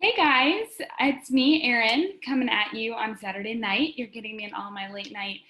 Hey guys, it's me, Erin, coming at you on Saturday night. You're getting me in all my late night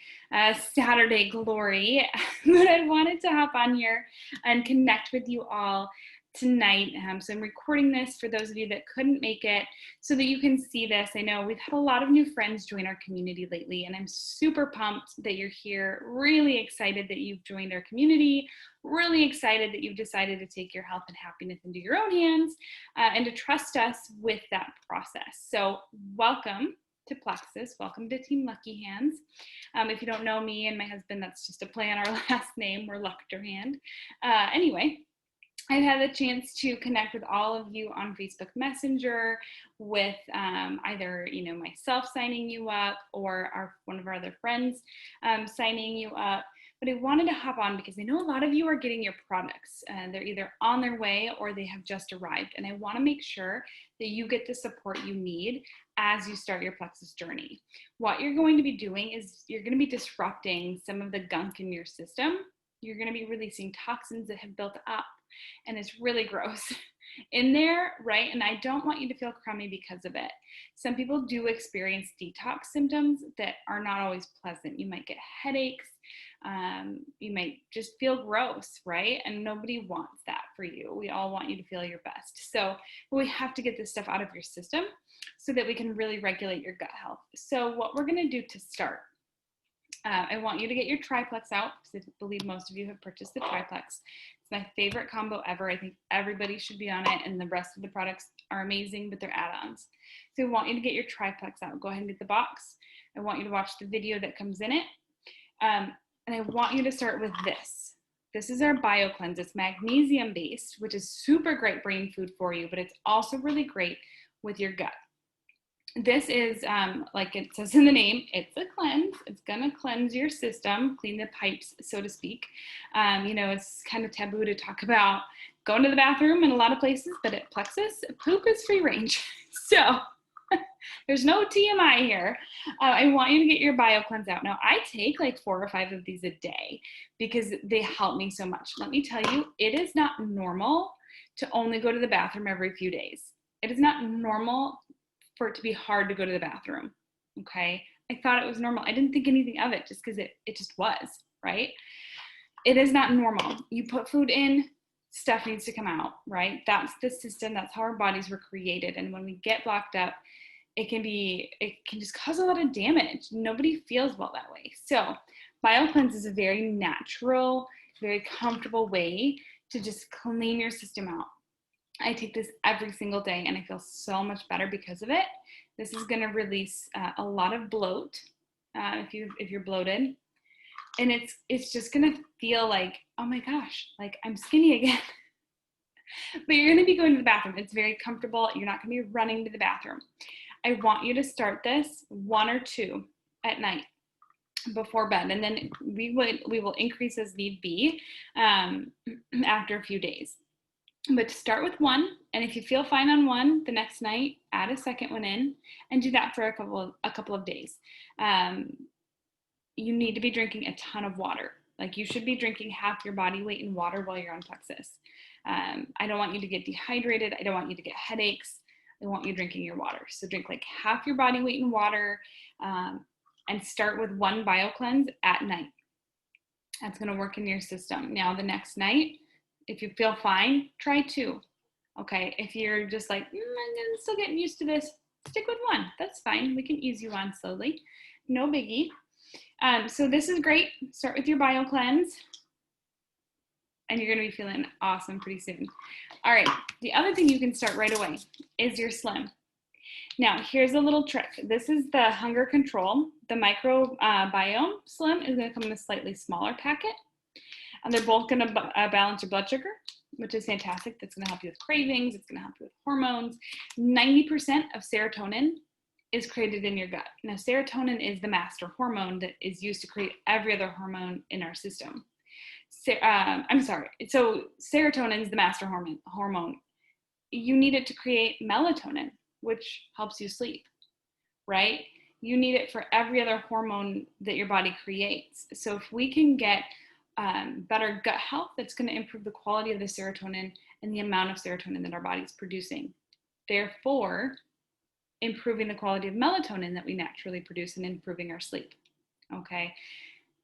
Saturday glory. But I wanted to hop on here and connect with you all tonight. So I'm recording this for those of you that couldn't make it so that you can see this. I know we've had a lot of new friends join our community lately, and I'm super pumped that you're here. Really excited that you've joined our community. Really excited that you've decided to take your health and happiness into your own hands and to trust us with that process. So welcome to Plexus. Welcome to Team Lucky Hands. If you don't know me and my husband, that's just a play on our last name. We're Luchterhand. Anyway, I've had the chance to connect with all of you on Facebook Messenger with either myself signing you up or one of our other friends signing you up. But I wanted to hop on because I know a lot of you are getting your products. They're either on their way or they have just arrived. And I want to make sure that you get the support you need as you start your Plexus journey. What you're going to be doing is you're going to be disrupting some of the gunk in your system. You're going to be releasing toxins that have built up, and it's really gross in there, right? And I don't want you to feel crummy because of it. Some people do experience detox symptoms that are not always pleasant. You might get headaches. You might just feel gross, right? And nobody wants that for you. We all want you to feel your best. So we have to get this stuff out of your system so that we can really regulate your gut health. So what we're going to do to start, I want you to get your triplex out because I believe most of you have purchased the triplex. It's my favorite combo ever. I think everybody should be on it, and the rest of the products are amazing, but they're add-ons. So I want you to get your triplex out. Go ahead and get the box. I want you to watch the video that comes in it. And I want you to start with this. This is our Bio Cleanse. It's magnesium based, which is super great brain food for you, but it's also really great with your gut. This is, like it says in the name, it's a cleanse. It's going to cleanse your system, clean the pipes, so to speak. It's kind of taboo to talk about going to the bathroom in a lot of places, but at Plexus, poop is free range. So there's no TMI here. I want you to get your Bio Cleanse out. Now, I take like 4 or 5 of these a day because they help me so much. Let me tell you, it is not normal to only go to the bathroom every few days. It is not normal for it to be hard to go to the bathroom, okay? I thought it was normal. I didn't think anything of it just because it just was, right? It is not normal. You put food in, stuff needs to come out, right? That's the system. That's how our bodies were created. And when we get blocked up, it can just cause a lot of damage. Nobody feels well that way. So BioCleanse is a very natural, very comfortable way to just clean your system out. I take this every single day and I feel so much better because of it. This is going to release a lot of bloat if you're bloated, and it's just going to feel like, oh my gosh, like I'm skinny again. But you're going to be going to the bathroom. It's very comfortable. You're not going to be running to the bathroom. I want you to start this 1 or 2 at night before bed, and then we will increase as need be after a few days. But to start with 1, and if you feel fine on 1, the next night add a second one in, and do that for a couple of days. You need to be drinking a ton of water. Like, you should be drinking half your body weight in water while you're on Plexus. I don't want you to get dehydrated. I don't want you to get headaches. I want you drinking your water. So drink like half your body weight in water, and start with 1 Bio Cleanse at night. That's going to work in your system. Now the next night, if you feel fine, try 2. Okay, if you're just like, I'm still getting used to this, stick with 1. That's fine. We can ease you on slowly. No biggie. So this is great. Start with your Bio Cleanse, and you're going to be feeling awesome pretty soon. All right, the other thing you can start right away is your Slim. Now, here's a little trick. This is the Hunger Control. The Microbiome Slim is going to come in a slightly smaller packet. And they're both going to balance your blood sugar, which is fantastic. That's going to help you with cravings. It's going to help you with hormones. 90% of serotonin is created in your gut. Now, serotonin is the master hormone that is used to create every other hormone in our system. So serotonin is the master hormone. You need it to create melatonin, which helps you sleep, right? You need it for every other hormone that your body creates. So if we can get better gut health, that's going to improve the quality of the serotonin and the amount of serotonin that our body's producing. therefore improving the quality of melatonin that we naturally produce and improving our sleep. Okay,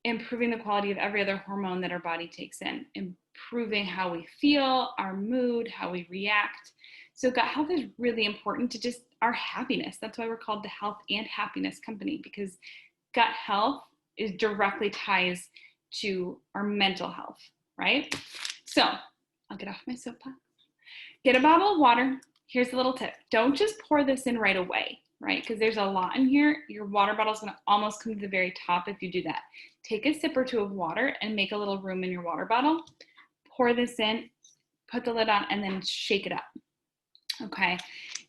improving the quality of every other hormone that our body takes in, improving how we feel, our mood, how we react. So gut health is really important to just our happiness. That's why we're called the Health and Happiness Company, because gut health is directly ties to our mental health, right? So I'll get off my soapbox. Get a bottle of water. Here's a little tip. Don't just pour this in right away, right? Because there's a lot in here. Your water bottle is going to almost come to the very top if you do that. Take a sip or two of water and make a little room in your water bottle. Pour this in, put the lid on, and then shake it up. Okay.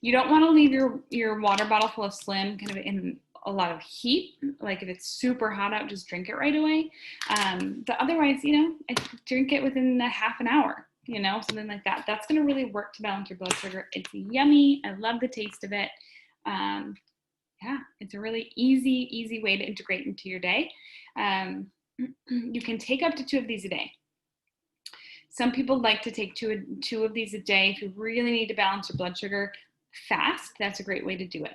You don't want to leave your water bottle full of Slim kind of in a lot of heat. Like if it's super hot out, just drink it right away. But otherwise, I drink it within a half an hour. Something like that. That's going to really work to balance your blood sugar. It's yummy. I love the taste of it. Yeah, it's a really easy way to integrate into your day. You can take up to 2 of these a day. Some people like to take two of these a day. If you really need to balance your blood sugar fast, that's a great way to do it.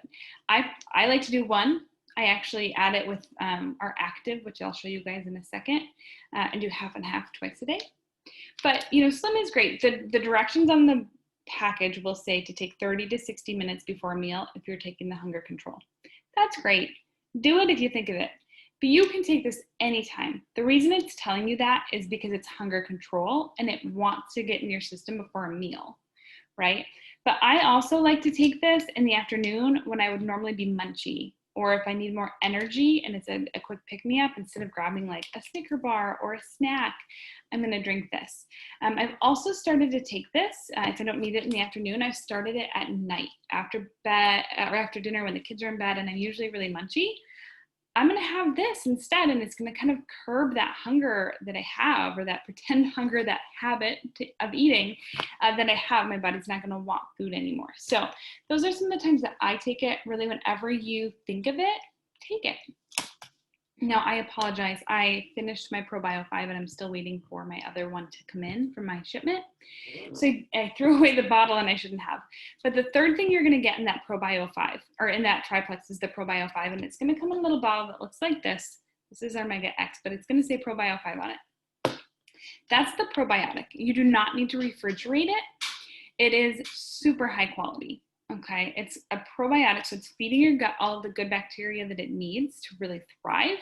I like to do 1. I actually add it with our active, which I'll show you guys in a second, and do half and half twice a day. But, Slim is great. The directions on the package will say to take 30 to 60 minutes before a meal if you're taking the hunger control. That's great. Do it if you think of it. But you can take this anytime. The reason it's telling you that is because it's hunger control and it wants to get in your system before a meal, right? But I also like to take this in the afternoon when I would normally be munchy, or if I need more energy and it's a quick pick-me-up, instead of grabbing like a Snicker bar or a snack, I'm going to drink this. I've also started to take this, if I don't need it in the afternoon, I've started it at night after bed or after dinner when the kids are in bed and I'm usually really munchy. I'm going to have this instead, and it's going to kind of curb that hunger that I have, or that pretend hunger, that habit of eating that I have. My body's not going to want food anymore. So those are some of the times that I take it. Really, whenever you think of it, take it. Now, I apologize. I finished my ProBio 5 and I'm still waiting for my other one to come in from my shipment. So I threw away the bottle and I shouldn't have. But the third thing you're going to get in that ProBio 5, or in that triplex, is the ProBio 5. And it's going to come in a little bottle that looks like this. This is our Mega X, but it's going to say ProBio 5 on it. That's the probiotic. You do not need to refrigerate it. It is super high quality. Okay, it's a probiotic, so it's feeding your gut all of the good bacteria that it needs to really thrive,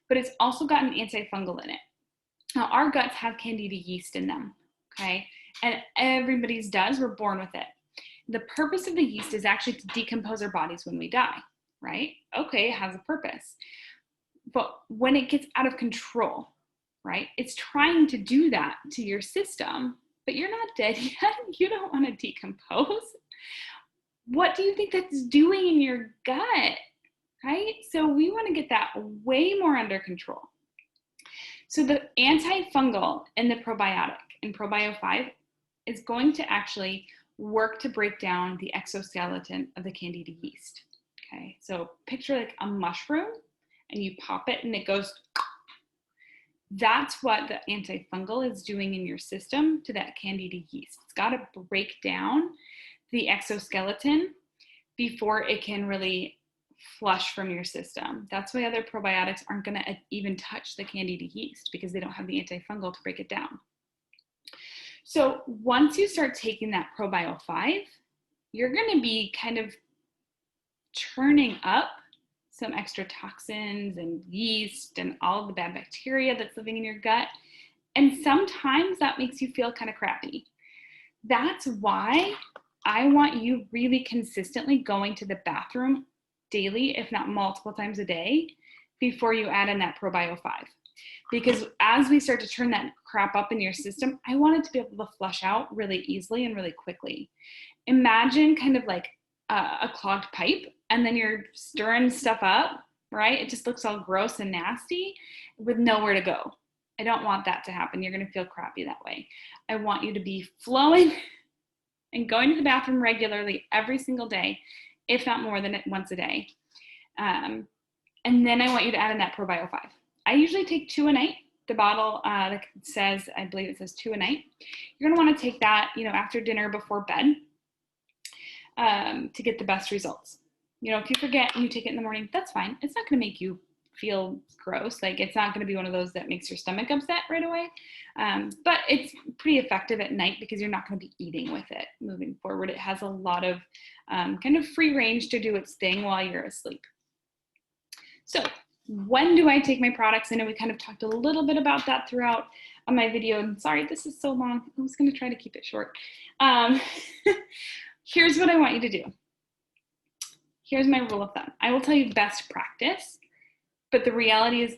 but it's also got an antifungal in it. Now, our guts have Candida yeast in them, okay, and everybody's does. We're born with it. The purpose of the yeast is actually to decompose our bodies when we die, right? Okay, it has a purpose. But when it gets out of control, right, it's trying to do that to your system, but you're not dead yet. You don't want to decompose. What do you think that's doing in your gut, right? So we want to get that way more under control. So the antifungal in the probiotic, in ProBio 5, is going to actually work to break down the exoskeleton of the Candida yeast, okay? So picture like a mushroom, and you pop it and it goes. That's what the antifungal is doing in your system to that Candida yeast. It's got to break down the exoskeleton before it can really flush from your system. That's why other probiotics aren't going to even touch the Candida yeast, because they don't have the antifungal to break it down. So once you start taking that ProBio 5, you're going to be kind of churning up some extra toxins and yeast and all the bad bacteria that's living in your gut. And sometimes that makes you feel kind of crappy. That's why I want you really consistently going to the bathroom daily, if not multiple times a day, before you add in that ProBio 5. Because as we start to turn that crap up in your system, I want it to be able to flush out really easily and really quickly. Imagine kind of like a clogged pipe, and then you're stirring stuff up, right? It just looks all gross and nasty with nowhere to go. I don't want that to happen. You're going to feel crappy that way. I want you to be flowing and going to the bathroom regularly every single day, if not more than once a day. And then I want you to add in that ProBio 5. I usually take 2 a night. The bottle that says, I believe it says 2 a night. You're going to want to take that, after dinner, before bed. to get the best results. You know, if you forget and you take it in the morning, that's fine. It's not going to make you feel gross. Like, it's not going to be one of those that makes your stomach upset right away. But it's pretty effective at night because you're not going to be eating with it moving forward. It has a lot of kind of free range to do its thing while you're asleep. So when do I take my products? I know we kind of talked a little bit about that throughout my video. And sorry, this is so long. I was going to try to keep it short. Here's what I want you to do. Here's my rule of thumb. I will tell you best practice, but the reality is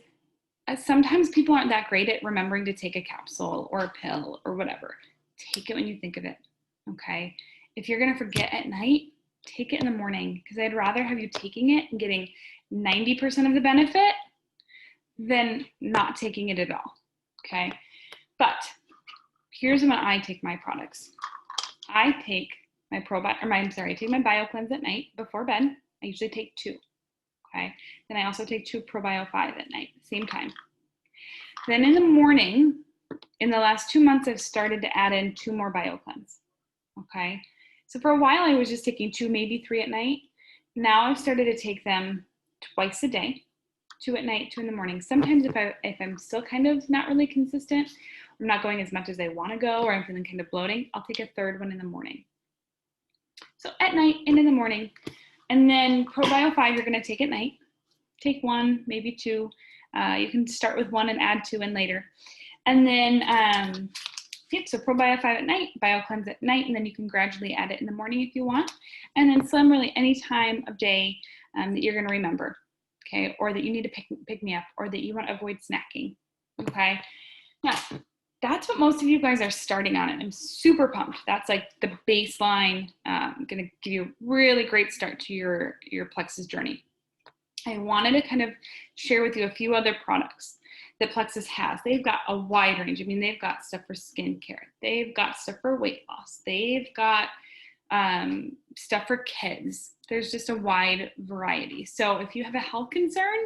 sometimes people aren't that great at remembering to take a capsule or a pill or whatever. Take it when you think of it, okay? If you're gonna forget at night, take it in the morning, because I'd rather have you taking it and getting 90% of the benefit than not taking it at all, okay? But here's when I take my products. I take my take my BioCleanse at night before bed. I usually take 2, okay? Then I also take 2 ProBio 5 at night, same time. Then in the morning, in the last 2 months, I've started to add in 2 more BioCleanse, okay? So for a while, I was just taking 2, maybe 3 at night. Now I've started to take them twice a day, 2 at night, 2 in the morning. Sometimes if I'm still kind of not really consistent, I'm not going as much as I want to go, or I'm feeling kind of bloating, I'll take a 3rd one in the morning. So at night and in the morning. And then ProBio 5, you're going to take at night. Take 1, maybe 2. You can start with 1 and add 2 in later. And then, so ProBio 5 at night, BioCleanse at night, and then you can gradually add it in the morning if you want. And then Slim really any time of day that you're going to remember, okay? Or that you need to pick me up, or that you want to avoid snacking, okay? Now, that's what most of you guys are starting on, and I'm super pumped. That's like the baseline, going to give you a really great start to your Plexus journey. I wanted to kind of share with you a few other products that Plexus has. They've got a wide range. I mean, they've got stuff for skincare. They've got stuff for weight loss. They've got stuff for kids. There's just a wide variety. So if you have a health concern,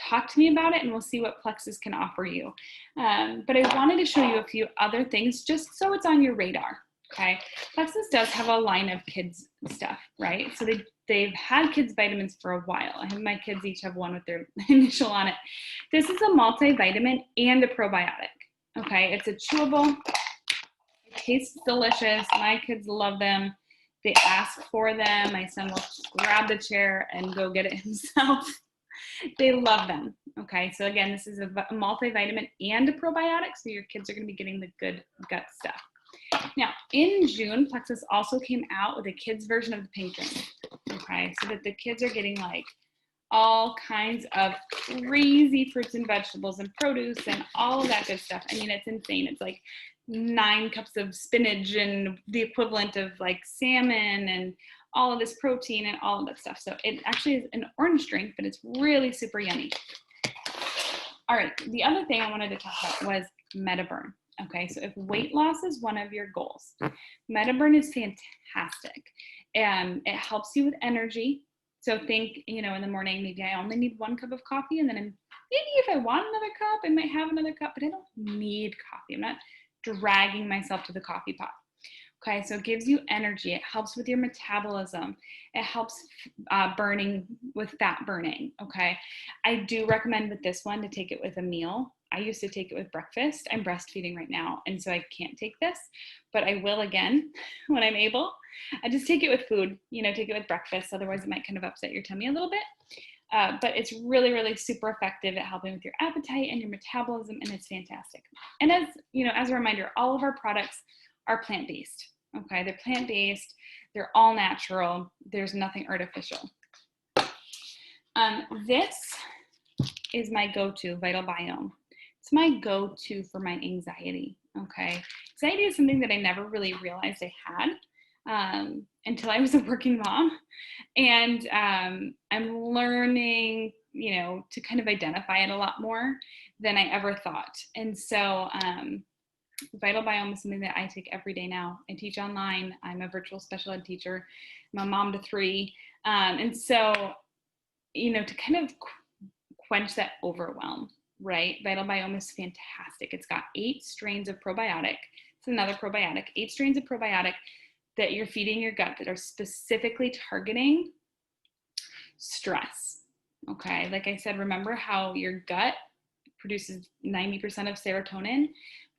talk to me about it and we'll see what Plexus can offer you. But I wanted to show you a few other things just so it's on your radar, okay? Plexus does have a line of kids stuff, right? So they've had kids vitamins for a while. I have my kids each have one with their initial on it. This is a multivitamin and a probiotic, okay? It's a chewable. It tastes delicious. My kids love them. They ask for them. My son will grab the chair and go get it himself. They love them, okay? So again, this is a multivitamin and a probiotic, so your kids are gonna be getting the good gut stuff. Now, in June, Plexus also came out with a kids version of the pink drink, okay? So that the kids are getting like all kinds of crazy fruits and vegetables and produce and all of that good stuff. I mean, it's insane. It's like 9 cups of spinach and the equivalent of like salmon and all of this protein and all of that stuff. So it actually is an orange drink, but it's really super yummy. All right, the other thing I wanted to talk about was MetaBurn. Okay, so if weight loss is one of your goals, MetaBurn is fantastic. It helps you with energy. So think, in the morning, maybe I only need 1 cup of coffee, and then maybe if I want another cup, I might have another cup, but I don't need coffee. I'm not dragging myself to the coffee pot. Okay, so it gives you energy. It helps with your metabolism. It helps burning with fat burning, okay? I do recommend with this one to take it with a meal. I used to take it with breakfast. I'm breastfeeding right now, and so I can't take this, but I will again when I'm able. I just take it with food, take it with breakfast. Otherwise, it might kind of upset your tummy a little bit. But it's really, really super effective at helping with your appetite and your metabolism, and it's fantastic. And as a reminder, all of our products are plant-based, okay? They're plant-based, they're all natural, there's nothing artificial. This is my go-to, Vital Biome. It's my go-to for my anxiety, okay? Anxiety is something that I never really realized I had until I was a working mom. And I'm learning, to kind of identify it a lot more than I ever thought. And so Vital Biome is something that I take every day now. I teach online. I'm a virtual special ed teacher. I'm a mom to 3. And so, to kind of quench that overwhelm, right? Vital Biome is fantastic. It's got 8 strains of probiotic. It's another probiotic, 8 strains of probiotic that you're feeding your gut that are specifically targeting stress. Okay, like I said, remember how your gut produces 90% of serotonin,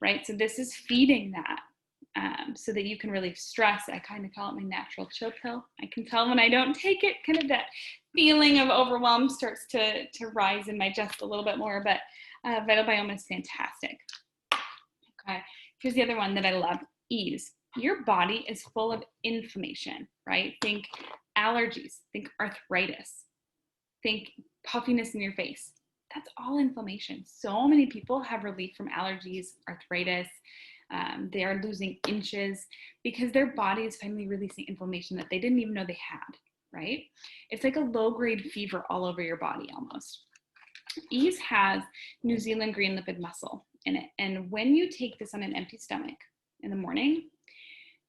right? So this is feeding that so that you can relieve stress. I kind of call it my natural chill pill. I can tell when I don't take it, kind of that feeling of overwhelm starts to rise in my chest a little bit more, but Vital Biome is fantastic. Okay, here's the other one that I love, ease. Your body is full of inflammation, right? Think allergies, think arthritis, think puffiness in your face. That's all inflammation. So many people have relief from allergies, arthritis. They are losing inches because their body is finally releasing inflammation that they didn't even know they had, right? It's like a low-grade fever all over your body almost. Ease has New Zealand green lipid mussel in it. And when you take this on an empty stomach in the morning,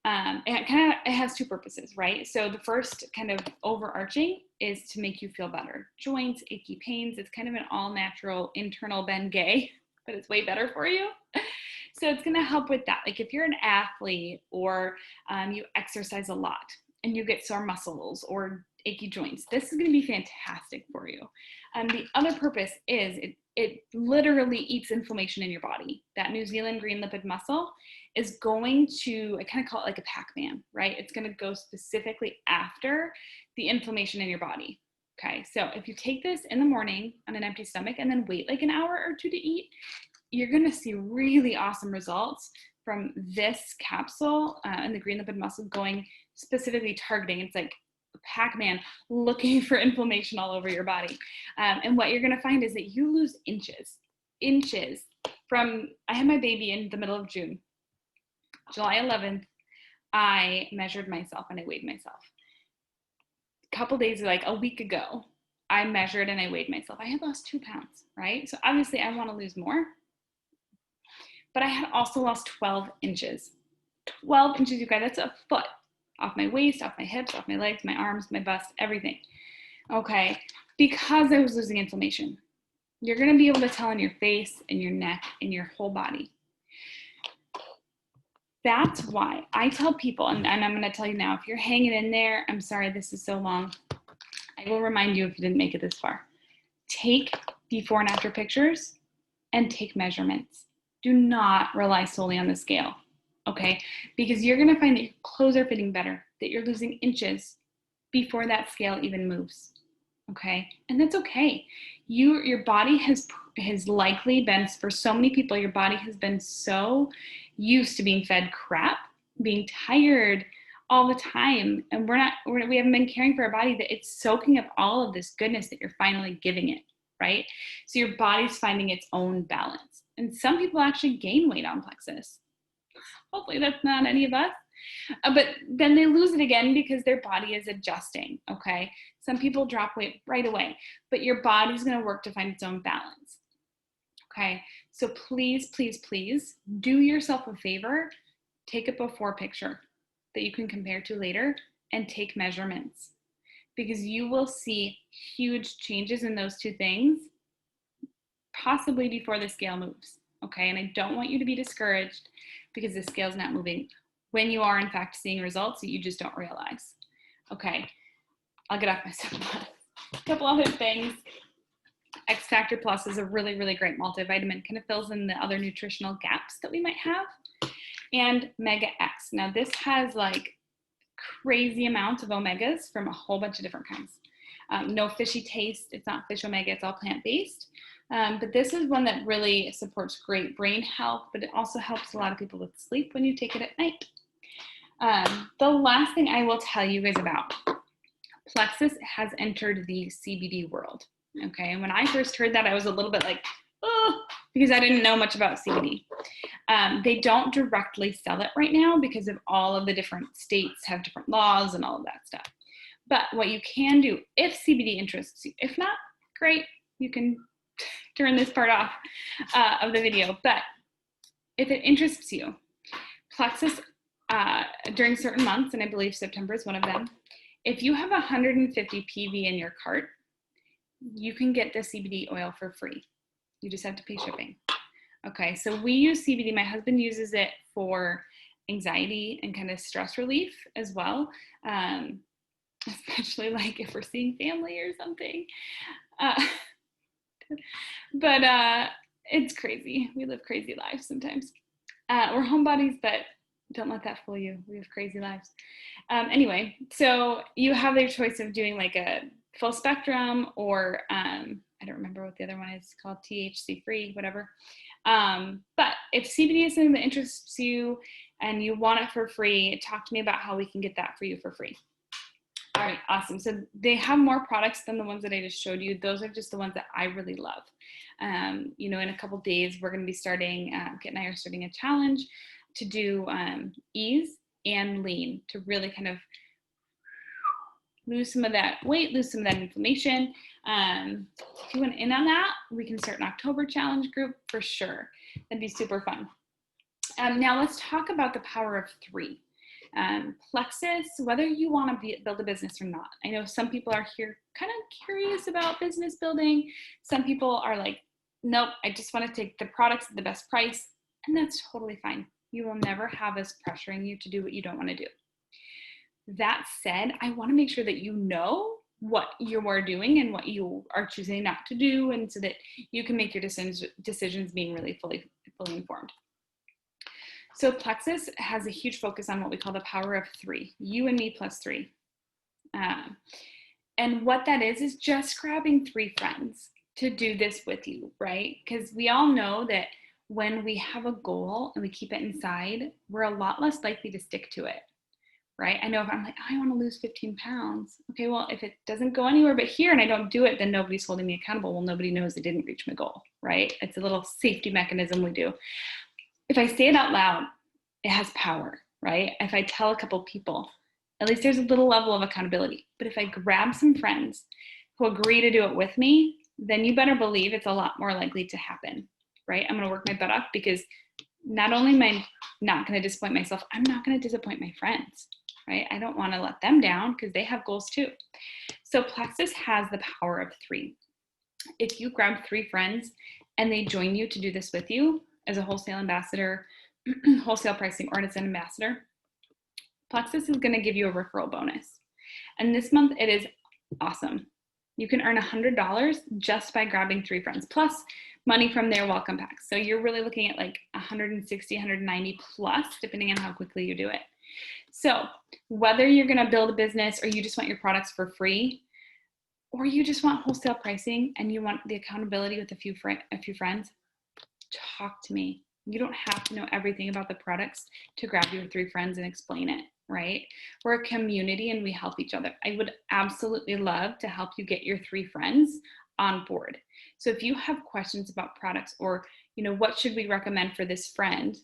it has two purposes, right? So the first kind of overarching is to make you feel better. Joints, achy pains, it's kind of an all natural internal Bengay, but it's way better for you. So it's gonna help with that. Like if you're an athlete or you exercise a lot and you get sore muscles or achy joints, this is gonna be fantastic for you. The other purpose is it literally eats inflammation in your body. That New Zealand green lipid mussel is going to, I kind of call it like a Pac-Man, right? It's going to go specifically after the inflammation in your body. Okay, so if you take this in the morning on an empty stomach and then wait like an hour or two to eat, you're going to see really awesome results from this capsule and the green lipid mussel going specifically targeting. It's like Pac-Man looking for inflammation all over your body. And what you're going to find is that you lose inches from, I had my baby in the middle of June. July 11th, I measured myself and I weighed myself. A couple days, like a week ago, I measured and I weighed myself. I had lost 2 pounds, right? So obviously I want to lose more, but I had also lost 12 inches. 12 inches, you guys, that's a foot off my waist, off my hips, off my legs, my arms, my bust, everything. Okay, because I was losing inflammation. You're gonna be able to tell in your face, in your neck, in your whole body. That's why I tell people, and I'm gonna tell you now, if you're hanging in there, I'm sorry this is so long. I will remind you if you didn't make it this far. Take before and after pictures and take measurements. Do not rely solely on the scale. Okay, because you're gonna find that your clothes are fitting better, that you're losing inches before that scale even moves. Okay, and that's okay. Your body has likely been, for so many people, your body has been so used to being fed crap, being tired all the time, and we haven't been caring for our body, that it's soaking up all of this goodness that you're finally giving it, right? So your body's finding its own balance. And some people actually gain weight on Plexus. Hopefully that's not any of us. But then they lose it again because their body is adjusting, okay? Some people drop weight right away, but your body's gonna work to find its own balance, okay? So please, please, please do yourself a favor, take a before picture that you can compare to later and take measurements, because you will see huge changes in those two things, possibly before the scale moves, okay? And I don't want you to be discouraged because the scale's not moving when you are in fact seeing results that you just don't realize. Okay, I'll get off my soapbox. A couple other things. X Factor Plus is a really, really great multivitamin, kind of fills in the other nutritional gaps that we might have. And Mega X. Now this has like crazy amounts of omegas from a whole bunch of different kinds. No fishy taste, it's not fish omega, it's all plant-based. But this is one that really supports great brain health, but it also helps a lot of people with sleep when you take it at night. The last thing I will tell you is about Plexus has entered the CBD world. Okay, and when I first heard that, I was a little bit like, oh, because I didn't know much about CBD. They don't directly sell it right now because of all of the different states have different laws and all of that stuff. But what you can do, if CBD interests you, if not, great, you can turn this part off of the video. But if it interests you, Plexus, during certain months, and I believe September is one of them, if you have 150 PV in your cart, you can get the CBD oil for free. You just have to pay shipping. Okay, so we use CBD. My husband uses it for anxiety and kind of stress relief as well, especially like if we're seeing family or something. Uh, but it's crazy. We live crazy lives sometimes. We're homebodies, but don't let that fool you. We have crazy lives. Anyway, so you have the choice of doing like a full spectrum or I don't remember what the other one is called, THC free, whatever. But if CBD is something that interests you and you want it for free, talk to me about how we can get that for you for free. All right, awesome. So they have more products than the ones that I just showed you. Those are just the ones that I really love. You know, in a couple days, we're going to be starting, Kit and I are starting a challenge to do ease and lean to really kind of lose some of that weight, lose some of that inflammation. If you want in on that, we can start an October challenge group for sure. That'd be super fun. Now let's talk about the power of 3. Plexus, whether you want to build a business or not. I know some people are here kind of curious about business building. Some people are like, nope, I just want to take the products at the best price. And that's totally fine. You will never have us pressuring you to do what you don't want to do. That said, I want to make sure that you know what you are doing and what you are choosing not to do, and so that you can make your decisions being really fully informed. So Plexus has a huge focus on what we call the power of 3, you and me plus 3. And what that is just grabbing 3 friends to do this with you, right? Because we all know that when we have a goal and we keep it inside, we're a lot less likely to stick to it, right? I know if I'm like, I want to lose 15 pounds. Okay, well, if it doesn't go anywhere but here and I don't do it, then nobody's holding me accountable. Well, nobody knows I didn't reach my goal, right? It's a little safety mechanism we do. If I say it out loud, it has power, right? If I tell a couple people, at least there's a little level of accountability. But if I grab some friends who agree to do it with me, then you better believe it's a lot more likely to happen, right? I'm going to work my butt off because not only am I not going to disappoint myself, I'm not going to disappoint my friends, right? I don't want to let them down because they have goals too. So Plexus has the power of 3. If you grab 3 friends and they join you to do this with you as a wholesale ambassador, wholesale pricing, or as an ambassador, Plexus is going to give you a referral bonus. And this month it is awesome. You can earn $100 just by grabbing 3 friends, plus money from their welcome packs. So you're really looking at like 160, 190 plus, depending on how quickly you do it. So whether you're going to build a business or you just want your products for free, or you just want wholesale pricing and you want the accountability with a few friends, talk to me. You don't have to know everything about the products to grab your 3 friends and explain it, right? We're a community and we help each other. I would absolutely love to help you get your 3 friends on board. So if you have questions about products or, you know, what should we recommend for this friend,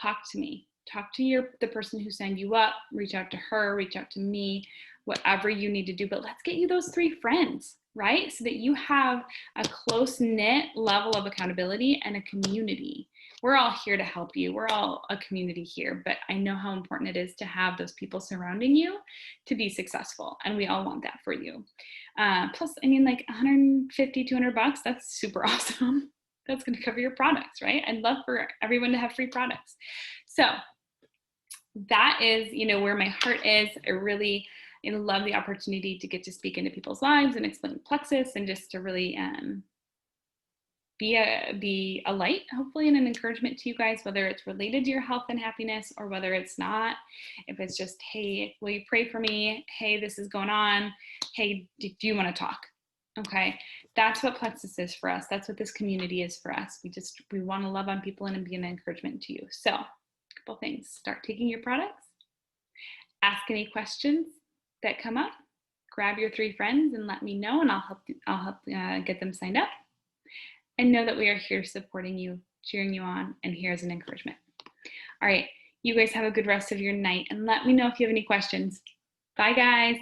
talk to me. Talk to the person who signed you up, reach out to her, reach out to me, whatever you need to do. But let's get you those 3 friends, right? So that you have a close-knit level of accountability and a community. We're all here to help you. We're all a community here, but I know how important it is to have those people surrounding you to be successful. And we all want that for you. Plus, I mean, like 150, 200 bucks, that's super awesome. That's going to cover your products, right? I'd love for everyone to have free products. So that is, you know, where my heart is. I love the opportunity to get to speak into people's lives and explain Plexus and just to really be a light, hopefully, and an encouragement to you guys, whether it's related to your health and happiness or whether it's not. If it's just, hey, will you pray for me? Hey, this is going on. Hey, do you want to talk? Okay, that's what Plexus is for us. That's what this community is for us. We want to love on people and be an encouragement to you. So, a couple things. Start taking your products. Ask any questions that come up. Grab your 3 friends and let me know, and I'll help get them signed up. And know that we are here supporting you, cheering you on, and here as an encouragement. All right, you guys have a good rest of your night, and let me know if you have any questions. Bye, guys.